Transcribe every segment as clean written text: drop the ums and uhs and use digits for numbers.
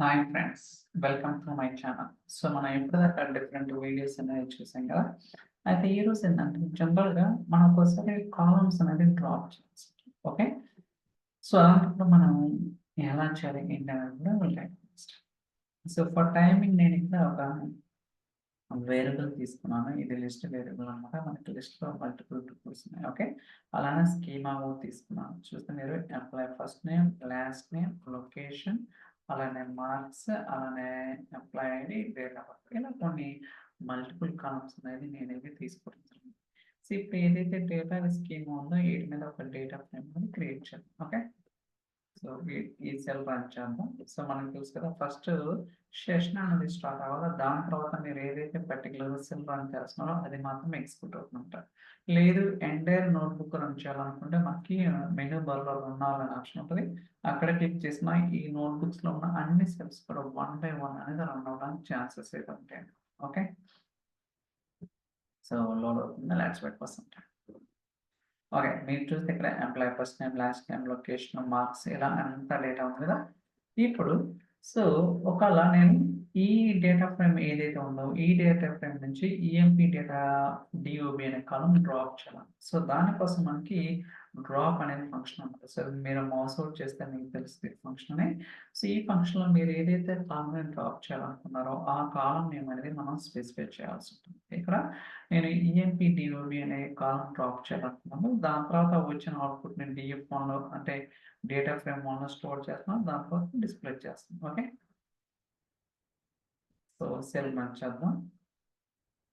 Hi friends, welcome to my channel. So మనం ఇప్పటిదాకా different videos అనేవి చూసాం కదా. అయితే ఈరోజు ఏంటంటే జనరల్గా మనం ఒకసారి కాలమ్స్ అనేది డ్రాప్ చేస్తాం. ఓకే, సో అలాంటప్పుడు మనం ఎలా చేయాలి ఏంటి అనేది కూడా ఉంటాయి. సో ఫర్ టైమింగ్ నేను ఇక్కడ ఒక వేరియబుల్ తీసుకున్నాను. ఇది లిస్ట్ వేరియబుల్ అనమాట. మనకి లిస్ట్లో మల్టిపుల్ టూపుల్స్ ఉన్నాయి. ఓకే, అలానే స్కీమా కూడా తీసుకున్నాను. చూస్తే మీరు employee first name, last name, location, అలానే మార్క్స్, అలానే employee ID, date of birth, ఇలా కొన్ని మల్టిపుల్ కాలమ్స్ అనేది నేను ఇవి తీసుకుంటున్నాను. సో ఇప్పుడు ఏదైతే డేటా స్కీమా ఉందో వీటి మీద ఒక డేటా ఫ్రేమ్ అనేది క్రియేట్ చేయాలి. ఓకే, సో ఈ సెల్ రన్ చేద్దాం. సో మనకు తెలుసు కదా, ఫస్ట్ సెషన్ అనేది స్టార్ట్ అవ్వాలి. దాని తర్వాత మీరు ఏదైతే పర్టికులర్ సెల్ రన్ చేస్తున్నారో అది మాత్రం ఎగ్జిక్యూట్ అవుతుందంట. లేదు ఎంటైర్ నోట్బుక్ రన్ చేయాలనుకుంటే మనకి మెనూ బార్లో రన్ అవ్వాలని ఆప్షన్ ఉంటుంది. అక్కడ క్లిక్ చేసిన ఈ నోట్బుక్స్లో ఉన్న అన్ని సెల్స్ కూడా వన్ బై వన్ అనేది రన్ అవ్వడానికి ఛాన్సెస్ అయితే ఉంటాయండి. ఓకే, సో లోడ్ అవుతుంది. Let's wait for some time. Okay, మీరు చూస్తే ఇక్కడ employee first name, last name, location, marks, ఇలా అంత డేటా ఉంది కదా. ఇప్పుడు సో ఒకవేళ నేను ఈ డేటా ఫ్రేమ్ ఏదైతే ఉందో ఈ డేటా ఫ్రేమ్ నుంచి ఈఎంపీ డేటా డిఓబి అనే కాలం డ్రాప్ చేయాలి. సో దానికోసం మనకి డ్రాప్ అనేది ఫంక్షన్ ఉంటుంది. సో మీరు మౌస్ అవుట్ చేస్తే మీకు తెలుస్తుంది ఫంక్షన్ అని. సో ఈ ఫంక్షన్లో మీరు ఏదైతే కాలంని డ్రాప్ చేయాలనుకున్నారో ఆ కాలం నేమ్ అనేది మనం స్పెసిఫై చేయాల్సి ఉంటుంది. ఇక్కడ నేను ఈఎంపీ డిఓబి అనే కాలం డ్రాప్ చేయాలనుకున్నాను. దాని తర్వాత వచ్చిన అవుట్పుట్ నేను డిఎఫ్ వన్లో అంటే డేటా ఫ్రేమ్ వన్లో స్టోర్ చేస్తున్నాను. దాని తర్వాత డిస్ప్లే చేస్తాను. ఓకే, సో సెల్ రన్ చేద్దాం.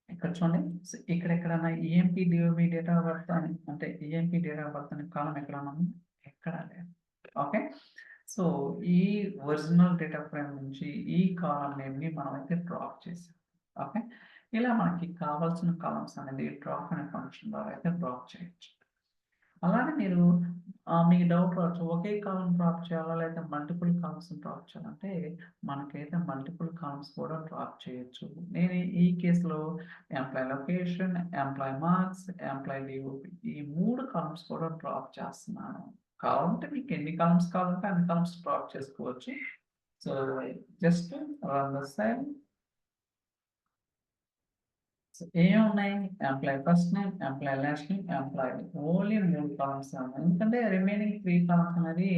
ఇక్కడ చూడండి, సో ఇక్కడ ఎక్కడన్నా ఈఎంపీ డిఓబి డేటా బర్త్ అని అంటే ఈఎంపీ డేటా బర్త్ అనే కాలం ఎక్కడన్నా ఉంది? ఎక్కడ లేదు. ఓకే, సో ఈ ఒరిజినల్ డేటా ఫ్రేమ్ నుంచి ఈ కాలం నేమ్ని మనం అయితే డ్రాప్ చేసాం. ఓకే, ఇలా మనకి కావాల్సిన కాలమ్స్ అనేది డ్రాప్ అనే ఫంక్షన్ ద్వారా అయితే డ్రాప్ చేయొచ్చు. అలానే మీరు మీకు డౌట్ రావచ్చు, ఒకే కాలం డ్రాప్ చేయాలా లేదా మల్టిపుల్ కాలమ్స్ డ్రాప్ చేయాలంటే మనకైతే మల్టిపుల్ కాలమ్స్ కూడా డ్రాప్ చేయొచ్చు. నేను ఈ కేసులో employee location, employee marks, employee DOP ఈ 3 కాలమ్స్ కూడా డ్రాప్ చేస్తున్నాను. కావాలంటే మీకు ఎన్ని కాలమ్స్ కావాలంటే అన్ని కాలమ్స్ డ్రాప్ చేసుకోవచ్చు. So just run the cell. ఏమున్నాయి? Employee first name, employee last name, employee only 3 columns ఉన్నాయి. ఎందుకంటే రిమైనింగ్ 3 కాలమ్స్ అనేది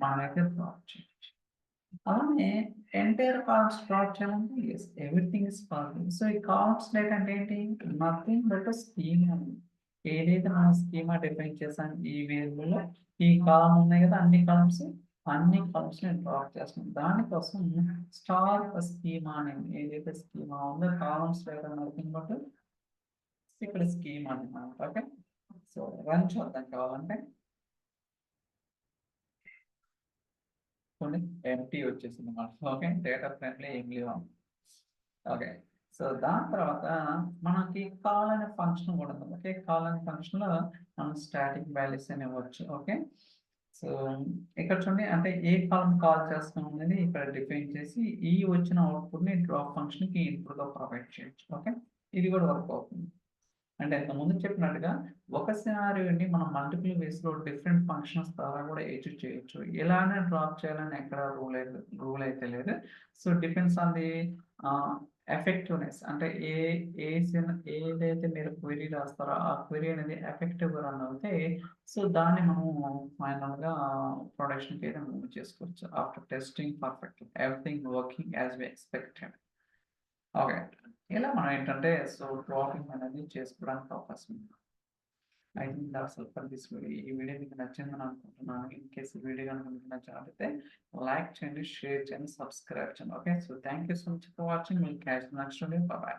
మనమైతే డ్రాప్ చేయొచ్చు. అలానే ఎంటైర్ కాలమ్స్ డ్రాప్ చేయాలంటే yes, everything is possible. So ఈ కాలమ్స్ డేటా అంటే ఏంటి? Nothing but schema. ఏదైతే మనం స్కీమా డిఫైన్ చేసాం ఈ వేరియబుల్లో ఈ కాలమ్ ఉన్నాయి కదా, అన్ని కాలమ్స్ ని డ్రాప్ చేస్తున్నాం. దానికోసం స్టార్ స్కీమా అని ఏదైతే స్కీమా ఉందో కాలమ్స్ డేటా నథింగ్ బట్ ఇక్కడ స్కీమ్ అన్నమాట. ఓకే, సో రన్ చూద్దాం కావాలంటే. చూడండి, ఎంటీ వచ్చేసింది మనకు. ఓకే, డేటా ఫ్రేమ్లో ఏం లేవు. ఓకే, సో దాని తర్వాత మనకి కాల్ అనే ఫంక్షన్ కూడా ఉంది. ఓకే, కాల్ అనే ఫంక్షన్లో మనం స్టాటిక్ వాల్యూస్ అని ఇవ్వచ్చు. ఓకే, సో ఇక్కడ చూడండి, అంటే ఏ కాలం కాల్ చేస్తాం అనేది ఇక్కడ డిఫైన్ చేసి ఈ వచ్చిన అవుట్పుట్ని డ్రాప్ ఫంక్షన్కి ఇన్పుట్గా ప్రొవైడ్ చేయొచ్చు. ఓకే, ఇది కూడా వర్క్ అవుతుంది. అంటే ఇంతకుముందు చెప్పినట్టుగా ఒక సినారియోని మనం మల్టిపుల్ వేస్‌లో డిఫరెంట్ ఫంక్షన్స్ ద్వారా కూడా ఎడిట్ చేయొచ్చు. ఇలానే డ్రాప్ చేయాలని ఎక్కడ రూల్ అయితే లేదు. సో డిపెండ్స్ ఆన్ ది ఆహ్, ఎఫెక్టివ్‌నెస్. అంటే ఏదైతే మీరు క్వెరీ రాస్తారో ఆ క్వెరీ అనేది ఎఫెక్టివ్‌గా రన్ అవుతే సో దాన్ని మనము ఫైనల్‌గా ప్రొడక్షన్‌కి అయితే మూవ్ చేసుకోవచ్చు. After testing perfect everything working as we expected. Okay, ఇలా మనం ఏంటంటే సో డ్రాపింగ్ అనేది చేసుకోవడానికి అవకాశం ఉంది. I think that's all for this video. ఈ వీడియో మీకు నచ్చిందని అనుకుంటున్నాను. ఇన్ కేస్ ఈ వీడియో కనుక మీకు నచ్చినట్లయితే లైక్ చేయండి, షేర్ చేయండి, సబ్స్క్రైబ్ చేయండి. Okay, so thank you so much for watching. Will catch next video. By by.